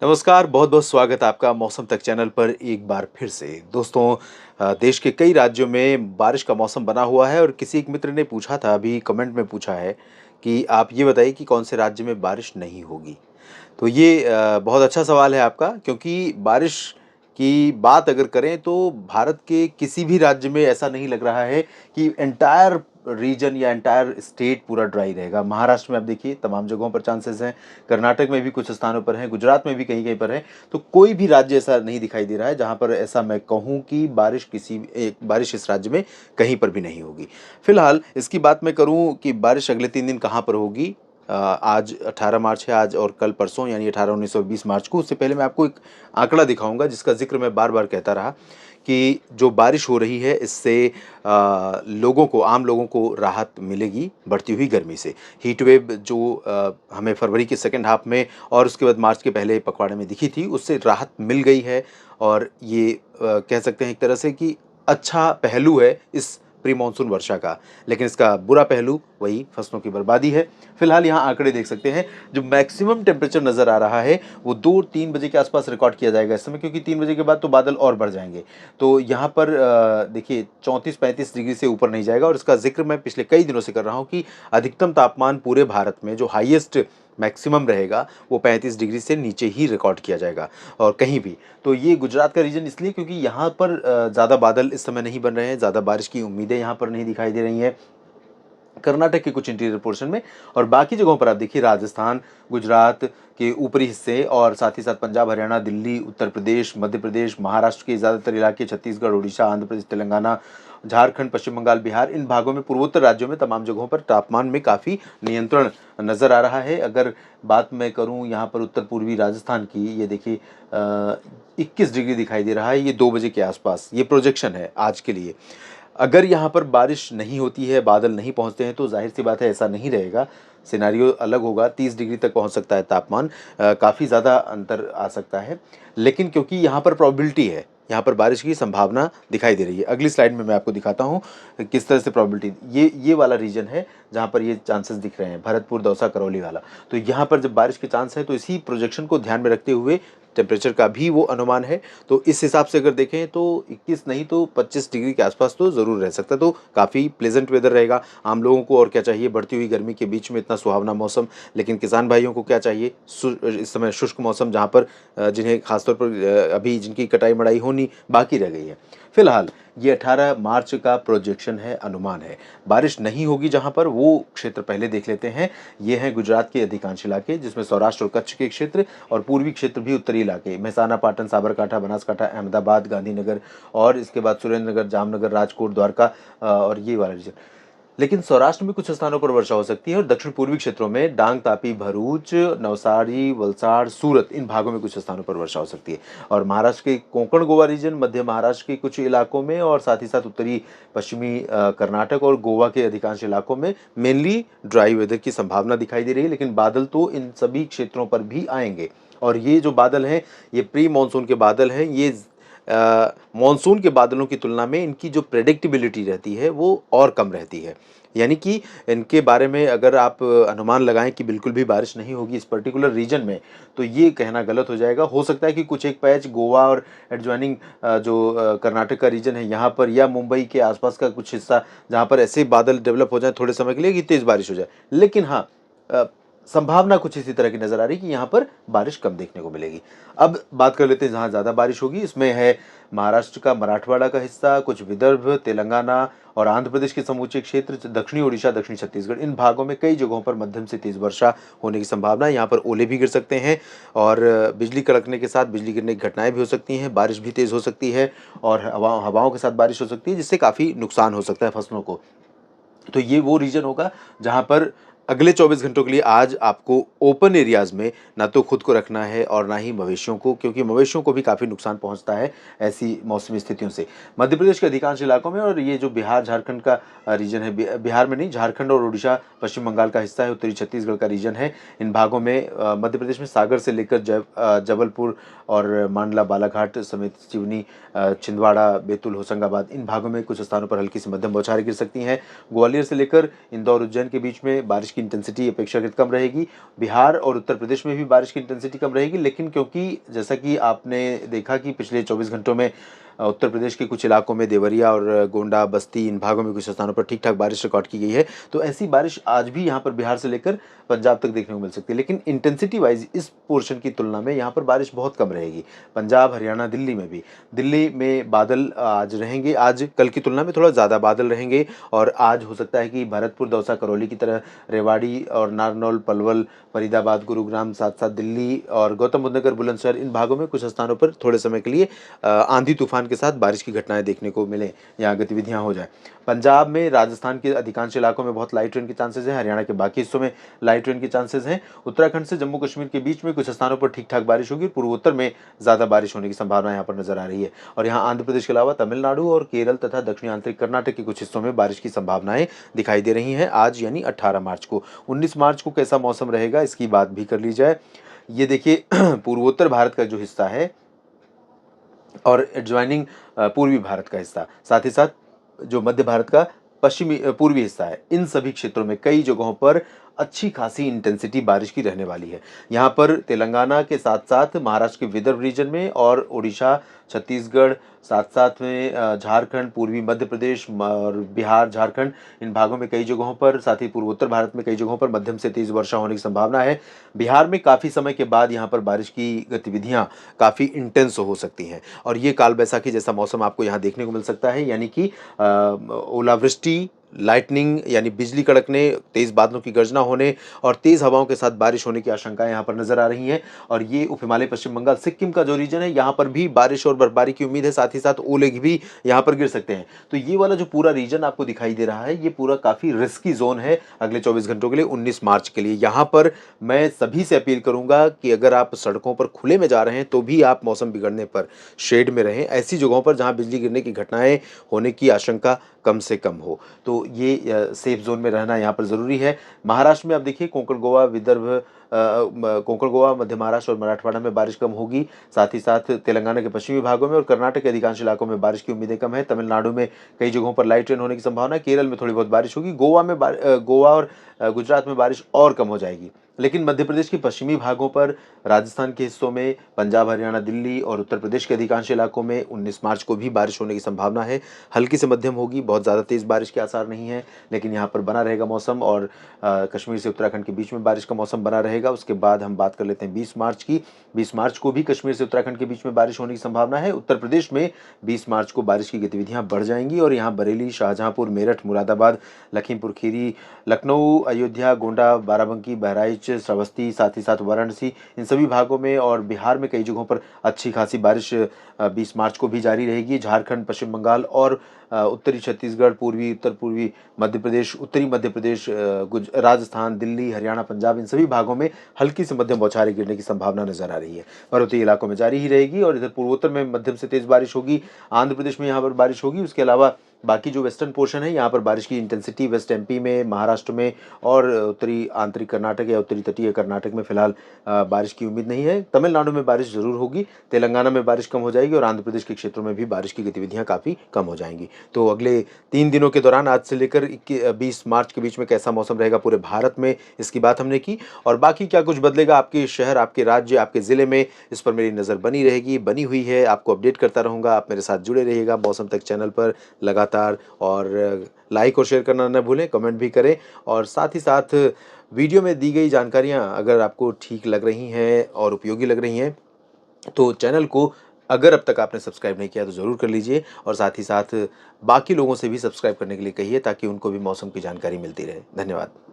नमस्कार, बहुत-बहुत स्वागत है आपका मौसम तक चैनल पर एक बार फिर से। दोस्तों देश के कई राज्यों में बारिश का मौसम बना हुआ है और किसी एक मित्र ने पूछा था, अभी कमेंट में पूछा है कि आप ये बताइए कि कौन से राज्य में बारिश नहीं होगी? तो ये बहुत अच्छा सवाल है आपका क्योंकि बारिश की बात अगर करें तो भारत के किसी भी राज्य में ऐसा नहीं लग रहा है कि एंटायर रीजन या एंटायर स्टेट पूरा ड्राई रहेगा। महाराष्ट्र में आप देखिए तमाम जगहों पर चांसेस हैं, कर्नाटक में भी कुछ स्थानों पर हैं, गुजरात में भी कहीं-कहीं पर है। तो कोई भी राज्य ऐसा नहीं दिखाई दे रहा है जहाँ पर ऐसा मैं कहूँ कि बारिश इस राज्य में कहीं पर भी नहीं होगी। फिलहाल इसकी बात मैं करूँ कि बारिश अगले 3 दिन कहाँ पर होगी? आज 18 मार्च है आज और कल परसों यानी 18, 19 और 20 मार्च को। उससे पहले मैं आपको एक आंकड़ा दिखाऊँगा जिसका ज़िक्र मैं बार-बार कहता रहा कि जो बारिश हो रही है इससे आम लोगों को राहत मिलेगी बढ़ती हुई गर्मी से। हीट वेव जो हमें फरवरी के सेकंड हाफ में और उसके बाद मार्च के पहले पखवाड़े में दिखी थी, उससे राहत मिल गई है और ये कह सकते हैं एक तरह से कि अच्छा पहलू है इस प्री मानसून वर्षा का। लेकिन इसका बुरा पहलू वही फसलों की बर्बादी है। फिलहाल यहाँ आंकड़े देख सकते हैं, जो मैक्सिमम टेम्परेचर नज़र आ रहा है, वो 2-3 बजे के आसपास रिकॉर्ड किया जाएगा इस समय क्योंकि 3 बजे के बाद तो बादल और बढ़ जाएँगे। तो यहाँ पर देखिए 34-35 डिग्री से ऊपर नहीं जाएगा और इसका ज़िक्र मैं पिछले कई दिनों से कर रहा हूँ कि अधिकतम तापमान पूरे भारत में जो हाईएस्ट मैक्सिमम रहेगा, वो 35 डिग्री से नीचे ही रिकॉर्ड किया जाएगा और कहीं भी। तो ये गुजरात का रीजन इसलिए क्योंकि यहाँ पर ज़्यादा बादल इस समय नहीं बन रहे हैं, ज़्यादा बारिश की उम्मीदें यहाँ पर नहीं दिखाई दे रही हैं। कर्नाटक के कुछ इंटीरियर पोर्शन में और बाकी जगहों पर आप देखिए राजस्थान, गुजरात के ऊपरी हिस्से और साथ ही साथ पंजाब, हरियाणा, दिल्ली, उत्तर प्रदेश, मध्य प्रदेश, महाराष्ट्र के ज़्यादातर इलाके, छत्तीसगढ़, ओडिशा, आंध्र प्रदेश, तेलंगाना, झारखंड, पश्चिम बंगाल, बिहार, इन भागों में पूर्वोत्तर राज्यों में तमाम जगहों पर तापमान में काफ़ी नियंत्रण नज़र आ रहा है। अगर बात मैं करूँ यहाँ पर उत्तर पूर्वी राजस्थान की, ये देखिए 21 डिग्री दिखाई दे रहा है, ये 2 बजे के आसपास, ये प्रोजेक्शन है आज के लिए। अगर यहाँ पर बारिश नहीं होती है, बादल नहीं पहुँचते हैं, तो ज़ाहिर-सी बात है ऐसा नहीं रहेगा, सिनेरियो अलग होगा, 30 डिग्री तक पहुँच सकता है तापमान काफ़ी ज़्यादा अंतर आ सकता है। लेकिन क्योंकि यहाँ पर प्रोबेबिलिटी है, यहाँ पर बारिश की संभावना दिखाई दे रही है। अगली स्लाइड में मैं आपको दिखाता हूँ, किस तरह से प्रोबेबिलिटी ये वाला रीजन है, जहाँ पर ये चांसेस दिख रहे हैं, भरतपुर, दौसा, करौली वाला। तो यहाँ पर जब बारिश के चांस हैं, तो इसी प्रोजेक्शन को ध्यान में रखते हुए टेम्परेचर का भी वो अनुमान है। तो इस हिसाब से अगर देखें तो 21 नहीं तो 25 डिग्री के आसपास तो ज़रूर रह सकता है, तो काफ़ी प्लेज़ेंट वेदर रहेगा। आम लोगों को और क्या चाहिए बढ़ती हुई गर्मी के बीच में इतना सुहावना मौसम, लेकिन किसान भाइयों को क्या चाहिए इस समय शुष्क मौसम जहाँ पर जिन्हें ख़ासतौर पर अभी जिनकी कटाई-मढ़ाई होनी बाकी रह गई है। फिलहाल ये 18 मार्च का प्रोजेक्शन है, अनुमान है। बारिश नहीं होगी जहाँ पर वो क्षेत्र पहले देख लेते हैं। ये हैं गुजरात के अधिकांश इलाके जिसमें सौराष्ट्र और कच्छ के क्षेत्र और पूर्वी क्षेत्र भी उत्तरी इलाके मेहसाना, पाटन, साबरकांठा, बनासकांठा, अहमदाबाद, गांधीनगर और इसके बाद सुरेंद्रनगर, जामनगर, राजकोट, द्वारका और ये वाला रीजन। लेकिन सौराष्ट्र में कुछ स्थानों पर वर्षा हो सकती है और दक्षिण पूर्वी क्षेत्रों में डांग, तापी, भरूच, नवसारी, वलसाड़, सूरत इन भागों में कुछ स्थानों पर वर्षा हो सकती है। और महाराष्ट्र के कोंकण गोवा रीजन, मध्य महाराष्ट्र के कुछ इलाकों में और साथ ही साथ उत्तरी पश्चिमी कर्नाटक और गोवा के अधिकांश इलाकों में मेनली ड्राई वेदर की संभावना दिखाई दे रही है, लेकिन बादल तो इन सभी क्षेत्रों पर भी आएंगे। और ये जो बादल हैं, ये प्री मानसून के बादल हैं, ये मानसून के बादलों की तुलना में इनकी जो प्रेडिक्टेबिलिटी रहती है वो और कम रहती है। यानी कि इनके बारे में अगर आप अनुमान लगाएँ कि बिल्कुल भी बारिश नहीं होगी इस पर्टिकुलर रीजन में, तो ये कहना गलत हो जाएगा। हो सकता है कि कुछ एक पैच गोवा और एडजॉइनिंग कर्नाटक का रीजन है यहाँ पर या मुंबई के आसपास का कुछ हिस्सा जहाँ पर ऐसे बादल डेवलप हो जाएँ थोड़े समय के लिए कि तेज़ बारिश हो जाए। लेकिन हाँ, अ, संभावना कुछ इसी तरह की नज़र आ रही है कि यहाँ पर बारिश कम देखने को मिलेगी। अब बात कर लेते हैं जहाँ ज़्यादा बारिश होगी, इसमें है महाराष्ट्र का मराठवाड़ा का हिस्सा, कुछ विदर्भ, तेलंगाना और आंध्र प्रदेश के समूचे क्षेत्र, दक्षिणी ओडिशा, दक्षिणी छत्तीसगढ़, इन भागों में कई जगहों पर मध्यम से तेज़ वर्षा होने की संभावना है। यहाँ पर ओले भी गिर सकते हैं और बिजली कड़कने के साथ बिजली गिरने की घटनाएँ भी हो सकती हैं, बारिश भी तेज़ हो सकती है और हवाओं के साथ बारिश हो सकती है, जिससे काफ़ी नुकसान हो सकता है फसलों को। तो ये वो रीजन होगा जहाँ पर अगले 24 घंटों के लिए आज आपको ओपन एरियाज़ में ना तो खुद को रखना है और ना ही मवेशियों को, क्योंकि मवेशियों को भी काफ़ी नुकसान पहुँचता है ऐसी मौसमी स्थितियों से। मध्य प्रदेश के अधिकांश इलाकों में और ये जो बिहार झारखंड का रीजन है, बिहार में नहीं, झारखंड और उड़ीसा पश्चिम बंगाल का हिस्सा है, उत्तरी छत्तीसगढ़ का रीजन है। इन भागों में मध्य प्रदेश में सागर से लेकर जबलपुर और मांडला, बालाघाट समेत सिवनी, छिंदवाड़ा, बैतूल, होशंगाबाद इन भागों में कुछ स्थानों पर हल्की से मध्यम बौछारें गिर सकती हैं। ग्वालियर से लेकर इंदौर, उज्जैन के बीच में बारिश की की इंटेंसिटी अपेक्षाकृत कम रहेगी। बिहार और उत्तर प्रदेश में भी बारिश की इंटेंसिटी कम रहेगी, लेकिन क्योंकि जैसा कि आपने देखा कि पिछले 24 घंटों में उत्तर प्रदेश के कुछ इलाकों में देवरिया और गोंडा, बस्ती इन भागों में कुछ स्थानों पर ठीक-ठाक बारिश रिकॉर्ड की गई है। तो ऐसी बारिश आज भी यहाँ पर बिहार से लेकर पंजाब तक देखने को मिल सकती है। लेकिन इंटेंसिटी वाइज़ इस पोर्शन की तुलना में यहाँ पर बारिश बहुत कम रहेगी। पंजाब, हरियाणा, दिल्ली में भी। दिल्ली में बादल आज रहेंगे, आज कल की तुलना में थोड़ा ज़्यादा बादल रहेंगे और आज हो सकता है कि भरतपुर, दौसा, करौली की तरह रेवाड़ी और नारनौल, पलवल, फरीदाबाद, गुरुग्राम, साथ-साथ दिल्ली और गौतम बुद्ध नगर, बुलंदशहर इन भागों में कुछ स्थानों पर थोड़े समय के लिए आंधी तूफान के साथ बारिश की घटनाएं देखने को मिलें या गतिविधियां हो जाएं। पंजाब में, राजस्थान के अधिकांश इलाकों में बहुत लाइट रेन के चांसेस हैं, हरियाणा के बाकी हिस्सों में लाइट रेन के चांसेस हैं। उत्तराखंड से जम्मू कश्मीर के बीच में कुछ स्थानों पर ठीक-ठाक बारिश होगी, पूर्वोत्तर में ज़्यादा बारिश होने की संभावना यहाँ पर नजर आ रही है। और यहाँ आंध्र प्रदेश के अलावा तमिलनाडु और केरल तथा दक्षिणी आंतरिक कर्नाटक के कुछ हिस्सों में बारिश की संभावनाएं दिखाई दे रही हैं आज यानी 18 मार्च को। 19 मार्च को कैसा मौसम रहेगा इसकी बात भी कर ली जाए। ये देखिए पूर्वोत्तर भारत का जो हिस्सा है और एडजॉइनिंग पूर्वी भारत का हिस्सा, साथ ही साथ जो मध्य भारत का पश्चिमी पूर्वी हिस्सा है, इन सभी क्षेत्रों में कई जगहों पर अच्छी खासी इंटेंसिटी बारिश की रहने वाली है। यहाँ पर तेलंगाना के साथ-साथ महाराष्ट्र के विदर्भ रीजन में और ओडिशा, छत्तीसगढ़, साथ-साथ में झारखंड, पूर्वी मध्य प्रदेश और बिहार, झारखंड इन भागों में कई जगहों पर, साथ ही पूर्वोत्तर भारत में कई जगहों पर मध्यम से तेज़ वर्षा होने की संभावना है। बिहार में काफ़ी समय के बाद यहाँ पर बारिश की गतिविधियाँ काफ़ी इंटेंस हो सकती हैं और ये काल बैसाखी जैसा मौसम आपको यहाँ देखने को मिल सकता है, यानी कि ओलावृष्टि, लाइटनिंग यानी बिजली कड़कने, तेज़ बादलों की गर्जना होने और तेज़ हवाओं के साथ बारिश होने की आशंकाएँ यहाँ पर नज़र आ रही हैं। और ये उप हिमालय, पश्चिम बंगाल, सिक्किम का जो रीजन है, यहाँ पर भी बारिश और बर्फबारी की उम्मीद है, साथ ही साथ ओले भी यहाँ पर गिर सकते हैं। तो ये वाला जो पूरा रीजन आपको दिखाई दे रहा है, ये पूरा काफ़ी रिस्की ज़ोन है अगले 24 घंटों के लिए, 19 मार्च के लिए। यहाँ पर मैं सभी से अपील करूँगा कि अगर आप सड़कों पर खुले में जा रहे हैं, तो भी आप मौसम बिगड़ने पर शेड में रहें, ऐसी जगहों पर जहाँ बिजली गिरने की घटनाएँ होने की आशंका कम से कम हो। तो ये सेफ ज़ोन में रहना यहाँ पर ज़रूरी है। महाराष्ट्र में आप देखिए कोंकण गोवा, विदर्भ कोंकण गोवा, मध्य महाराष्ट्र और मराठवाड़ा में बारिश कम होगी। साथ ही साथ तेलंगाना के पश्चिमी भागों में और कर्नाटक के अधिकांश इलाकों में बारिश की उम्मीदें कम हैं। तमिलनाडु में कई जगहों पर लाइट रेन होने की संभावना है। केरल में थोड़ी बहुत बारिश होगी। गोवा और गुजरात में बारिश और कम हो जाएगी। लेकिन मध्य प्रदेश के पश्चिमी भागों पर, राजस्थान के हिस्सों में, पंजाब, हरियाणा, दिल्ली और उत्तर प्रदेश के अधिकांश इलाकों में 19 मार्च को भी बारिश होने की संभावना है। हल्की से मध्यम होगी, बहुत ज़्यादा तेज़ बारिश के आसार नहीं हैं, लेकिन यहाँ पर बना रहेगा मौसम और कश्मीर से उत्तराखंड के बीच में बारिश का मौसम बना रहेगा। उसके बाद हम बात कर लेते हैं 20 मार्च की। 20 मार्च को भी कश्मीर से उत्तराखंड के बीच में बारिश होने की संभावना है। उत्तर प्रदेश में 20 मार्च को बारिश की गतिविधियाँ बढ़ जाएंगी और यहाँ बरेली, शाहजहाँपुर, मेरठ, मुरादाबाद, लखीमपुर खीरी, लखनऊ, अयोध्या, गोंडा, बाराबंकी, बहराइच, श्रावस्ती, साथ ही साथ वाराणसी इन सभी भागों में और बिहार में कई जगहों पर अच्छी खासी बारिश 20 मार्च को भी जारी रहेगी। झारखंड, पश्चिम बंगाल और उत्तरी छत्तीसगढ़, पूर्वी, उत्तर पूर्वी मध्य प्रदेश, उत्तरी मध्य प्रदेश, राजस्थान, दिल्ली, हरियाणा, पंजाब इन सभी भागों में हल्की से मध्यम बौछारें गिरने की संभावना नजर आ रही है। पर्वतीय इलाकों में जारी ही रहेगी और इधर पूर्वोत्तर में मध्यम से तेज बारिश होगी। आंध्र प्रदेश में यहाँ पर बारिश होगी। उसके अलावा बाकी जो वेस्टर्न पोर्शन है, यहाँ पर बारिश की इंटेंसिटी वेस्ट एमपी में, महाराष्ट्र में और उत्तरी आंतरिक कर्नाटक या उत्तरी तटीय कर्नाटक में फिलहाल बारिश की उम्मीद नहीं है। तमिलनाडु में बारिश जरूर होगी, तेलंगाना में बारिश कम हो जाएगी और आंध्र प्रदेश के क्षेत्रों में भी बारिश की गतिविधियां काफ़ी कम हो जाएंगी। तो अगले 3 दिनों के दौरान आज से लेकर 20 मार्च के बीच में कैसा मौसम रहेगा पूरे भारत में, इसकी बात हमने की। और बाकी क्या कुछ बदलेगा आपके शहर, आपके राज्य, आपके ज़िले में, इस पर मेरी नज़र बनी रहेगी, बनी हुई है। आपको अपडेट करता रहूँगा। आप मेरे साथ जुड़े रहिएगा मौसम तक चैनल पर लगातार। और लाइक और शेयर करना न भूलें, कमेंट भी करें और साथ ही साथ वीडियो में दी गई जानकारियां अगर आपको ठीक लग रही हैं और उपयोगी लग रही हैं तो चैनल को अगर अब तक आपने सब्सक्राइब नहीं किया तो ज़रूर कर लीजिए और साथ ही साथ बाकी लोगों से भी सब्सक्राइब करने के लिए कहिए ताकि उनको भी मौसम की जानकारी मिलती रहे। धन्यवाद।